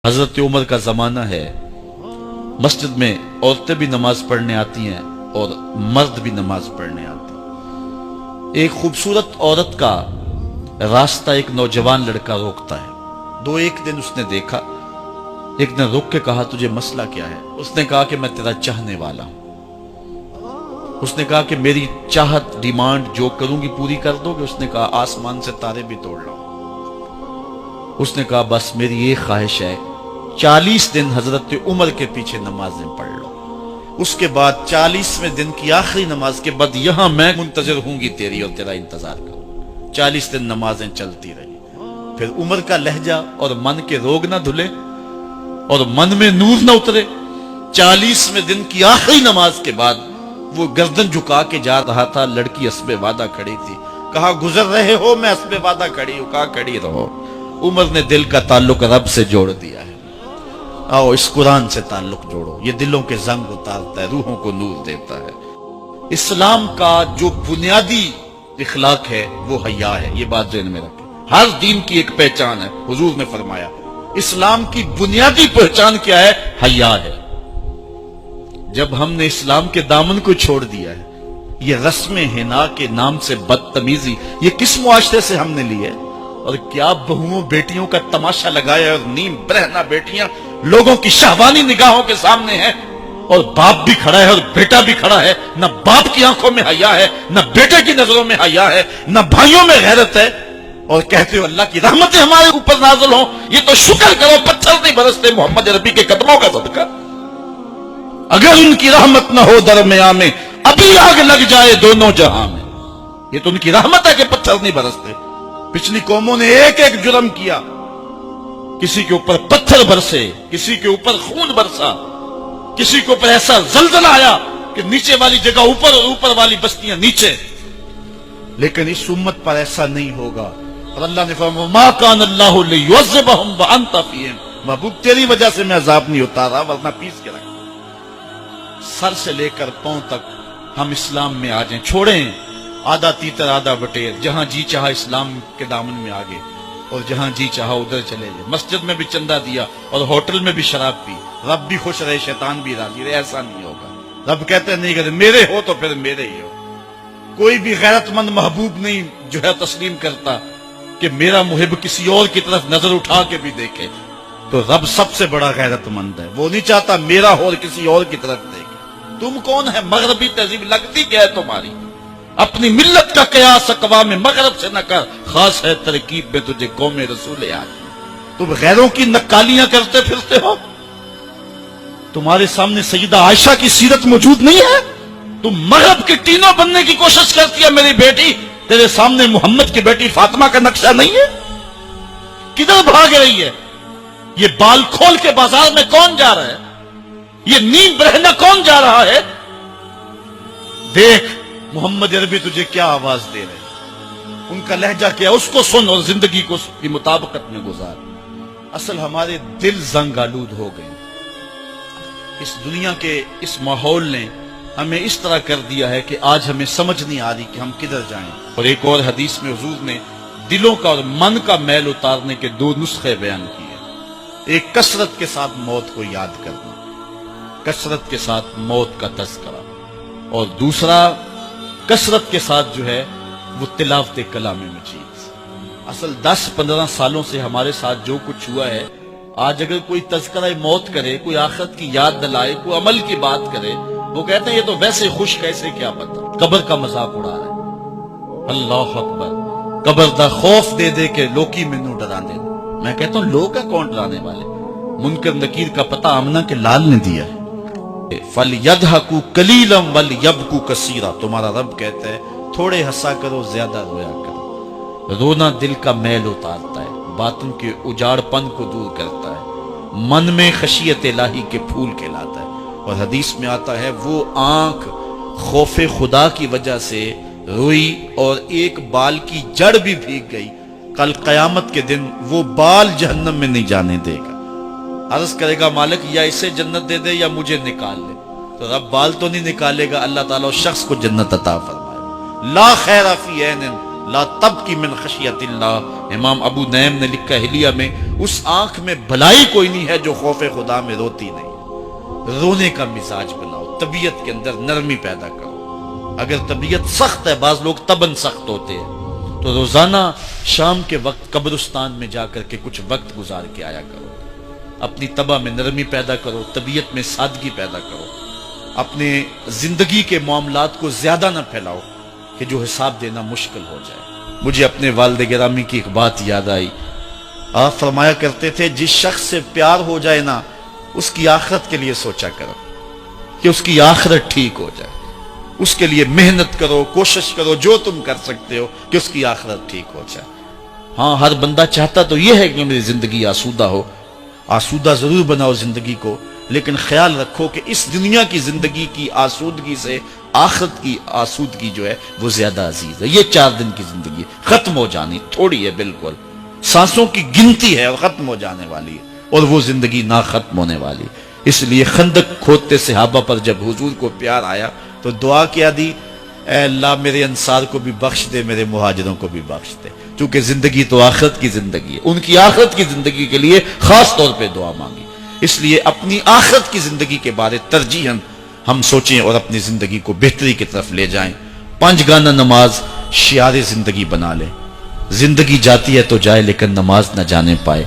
حضرت عمر کا زمانہ ہے، مسجد میں عورتیں بھی نماز پڑھنے آتی ہیں اور مرد بھی نماز پڑھنے آتے ہیں۔ ایک خوبصورت عورت کا راستہ ایک نوجوان لڑکا روکتا ہے۔ ایک دن اس نے دیکھا، ایک دن روک کے کہا تجھے مسئلہ کیا ہے؟ اس نے کہا کہ میں تیرا چاہنے والا ہوں۔ اس نے کہا کہ میری چاہت ڈیمانڈ جو کروں گی پوری کر دو گے؟ اس نے کہا آسمان سے تارے بھی توڑ لو۔ اس نے کہا بس میری یہ خواہش ہے 40 دن حضرت عمر کے پیچھے نمازیں پڑھ لو، اس کے بعد 40ویں دن کی آخری نماز کے بعد یہاں میں منتظر ہوں گی تیری اور تیرا انتظار کروں۔ 40 دن نمازیں چلتی رہی۔ پھر عمر کا لہجہ اور من کے روگ نہ دھلے اور من میں نور نہ اترے۔ 40ویں دن کی آخری نماز کے بعد وہ گردن جھکا کے جا رہا تھا، لڑکی اسبِ وعدہ کھڑی تھی۔ کہا گزر رہے ہو؟ میں اسبِ وعدہ کھڑی ہوں۔ کہا کھڑی رہو۔ عمر نے دل کا تعلق رب سے جوڑ دیا ہے۔ آؤ اس قرآن سے تعلق جوڑو، یہ دلوں کے زنگ اتارتا ہے، روحوں کو نور دیتا ہے۔ اسلام کا جو بنیادی اخلاق ہے وہ حیا ہے، یہ بات ذہن میں رکھیں۔ ہر دین کی ایک پہچان ہے، حضور نے فرمایا اسلام کی بنیادی پہچان کیا ہے؟ حیا ہے۔ جب ہم نے اسلام کے دامن کو چھوڑ دیا ہے، یہ رسم حنا کے نام سے بدتمیزی یہ کس معاشرے سے ہم نے لی ہے؟ اور کیا بہوؤں بیٹیوں کا تماشا لگایا ہے، اور نیم برہنہ بیٹیاں لوگوں کی شہوانی نگاہوں کے سامنے ہیں، اور باپ بھی کھڑا ہے اور بیٹا بھی کھڑا ہے۔ نہ باپ کی آنکھوں میں حیا ہے، نہ بیٹے کی نظروں میں حیا ہے، نہ بھائیوں میں غیرت ہے، اور کہتے ہو اللہ کی رحمتیں ہمارے اوپر نازل ہوں۔ یہ تو شکر کرو پتھر نہیں برستے محمد عربی کے قدموں کا صدقہ۔ اگر ان کی رحمت نہ ہو درمیان میں ابھی آگ لگ جائے دونوں جہاں میں۔ یہ تو ان کی رحمت ہے کہ پتھر نہیں برستے۔ پچھلی قوموں نے ایک ایک جرم کیا، کسی کے اوپر پتھر برسے، کسی کے اوپر خون برسا، کسی کے اوپر ایسا زلزلہ آیا کہ نیچے والی جگہ اوپر اور اوپر والی بستیاں نیچے۔ لیکن اس امت پر ایسا نہیں ہوگا، اور اللہ نے فرمایا ما کان اللہ لیعذبہم وانت فیہم، محبوب تیری وجہ سے میں عذاب نہیں اتارا ورنہ پیس کے رکھ۔ سر سے لے کر پاؤں تک ہم اسلام میں آ جائیں، چھوڑیں آدھا تیتر آدھا بٹیر، جہاں جی چاہا اسلام کے دامن میں آگے اور جہاں جی چاہا ادھر چلے جائے۔ مسجد میں بھی چندہ دیا اور ہوٹل میں بھی شراب پی، رب بھی خوش رہے شیطان بھی راضی رہے، ایسا نہیں ہوگا۔ رب کہتے نہیں کہ میرے ہو تو پھر میرے ہی ہو۔ کوئی بھی غیرت مند محبوب نہیں جو ہے تسلیم کرتا کہ میرا محب کسی اور کی طرف نظر اٹھا کے بھی دیکھے، تو رب سب سے بڑا غیرت مند ہے، وہ نہیں چاہتا میرا ہو اور کسی اور کی طرف دیکھے۔ تم کون ہے؟ مغربی تہذیب لگتی کیا ہے تمہاری؟ اپنی ملت کا قیاس اقوام مغرب سے نہ کر، خاص ہے ترکیب میں تجھے قوم رسول آدمی۔ تم غیروں کی نکالیاں کرتے پھرتے ہو، تمہارے سامنے سیدہ عائشہ کی سیرت موجود نہیں ہے؟ تم مغرب کے ٹینوں بننے کی کوشش کرتی ہے میری بیٹی، تیرے سامنے محمد کی بیٹی فاطمہ کا نقشہ نہیں ہے؟ کدھر بھاگ رہی ہے؟ یہ بال کھول کے بازار میں کون جا رہا ہے؟ یہ نیم برہنہ کون جا رہا ہے؟ دیکھ محمد عربی تجھے کیا آواز دے رہے، ان کا لہجہ کیا، اس کو سن اور زندگی کو اس کی مطابقت میں گزار۔ اصل ہمارے دل زنگ آلود ہو گئے، اس دنیا کے اس ماحول نے ہمیں اس طرح کر دیا ہے کہ آج ہمیں سمجھ نہیں آ رہی کہ ہم کدھر جائیں۔ اور ایک اور حدیث میں حضور نے دلوں کا اور من کا میل اتارنے کے 2 نسخے بیان کیے۔ ایک کثرت کے ساتھ موت کو یاد کرنا، کثرت کے ساتھ موت کا تذکرہ، اور دوسرا کثرت کے ساتھ جو ہے وہ تلاوت کلام مجید۔ اصل 10-15 سالوں سے ہمارے ساتھ جو کچھ ہوا ہے، آج اگر کوئی تذکرہ موت کرے، کوئی آخرت کی یاد دلائے، کوئی عمل کی بات کرے، وہ کہتے ہیں یہ تو ویسے خوش کیسے، کیا پتہ، قبر کا مذاق اڑا رہا ہے۔ اللہ اکبر، قبر دا خوف دے دے کے لوکی مینوں ڈرا دے۔ میں کہتا ہوں لوگ ہیں کون ڈرانے والے؟ منکر نکیر کا پتہ آمنہ کے لال نے دیا ہے۔ فَلْيَضْحَكُوا قَلِيلًا وَلْيَبْكُوا كَثِيرًا، تمہارا رب کہتا ہے تھوڑے ہنسا کرو زیادہ رویا کرو۔ رونا دل کا میل اتارتا ہے، باطن کے اجاڑ پن کو دور کرتا ہے، من میں خشیت الہی کے پھول کھلاتا ہے۔ اور حدیث میں آتا ہے وہ آنکھ خوف خدا کی وجہ سے روئی اور ایک بال کی جڑ بھی بھیگ گئی، کل قیامت کے دن وہ بال جہنم میں نہیں جانے دے گا۔ عرض کرے گا مالک یا اسے جنت دے دے یا مجھے نکال لے، تو رب بال تو نہیں نکالے گا، اللہ تعالیٰ اس شخص کو جنت عطا فرمائے۔ لا خیر فی عین لا تبکی من خشیت اللہ. امام ابو نعیم نے لکھا حلیہ میں، اس آنکھ میں بھلائی کوئی نہیں ہے جو خوف خدا میں روتی نہیں. رونے کا مزاج بناؤ، طبیعت کے اندر نرمی پیدا کرو. اگر طبیعت سخت ہے، بعض لوگ تباً سخت ہوتے ہیں، تو روزانہ شام کے وقت قبرستان میں جا کر کے کچھ وقت گزار کے آیا کرو. اپنی طبع میں نرمی پیدا کرو، طبیعت میں سادگی پیدا کرو. اپنے زندگی کے معاملات کو زیادہ نہ پھیلاؤ کہ جو حساب دینا مشکل ہو جائے. مجھے اپنے والد گرامی کی ایک بات یاد آئی. آپ فرمایا کرتے تھے جس شخص سے پیار ہو جائے نا، اس کی آخرت کے لیے سوچا کرو کہ اس کی آخرت ٹھیک ہو جائے. اس کے لیے محنت کرو، کوشش کرو، جو تم کر سکتے ہو کہ اس کی آخرت ٹھیک ہو جائے. ہاں، ہر بندہ چاہتا تو یہ ہے کہ میری زندگی آسودہ ہو. آسودہ ضرور بناؤ زندگی کو، لیکن خیال رکھو کہ اس دنیا کی زندگی کی آسودگی سے آخرت کی آسودگی جو ہے وہ زیادہ عزیز ہے. یہ 4 دن کی زندگی ختم ہو جانی، تھوڑی ہے، بالکل سانسوں کی گنتی ہے اور ختم ہو جانے والی ہے، اور وہ زندگی نہ ختم ہونے والی. اس لیے خندق کھودتے صحابہ پر جب حضور کو پیار آیا تو دعا کیا دی، اے اللہ میرے انصار کو بھی بخش دے، میرے مہاجروں کو بھی بخش دے. چونکہ زندگی تو آخرت کی زندگی ہے، ان کی آخرت کی زندگی کے لیے خاص طور پہ دعا مانگی. اس لیے اپنی آخرت کی زندگی کے بارے ترجیحاً ہم سوچیں اور اپنی زندگی کو بہتری کی طرف لے جائیں. 5 گانا نماز شعار زندگی بنا لیں. زندگی جاتی ہے تو جائے، لیکن نماز نہ جانے پائے.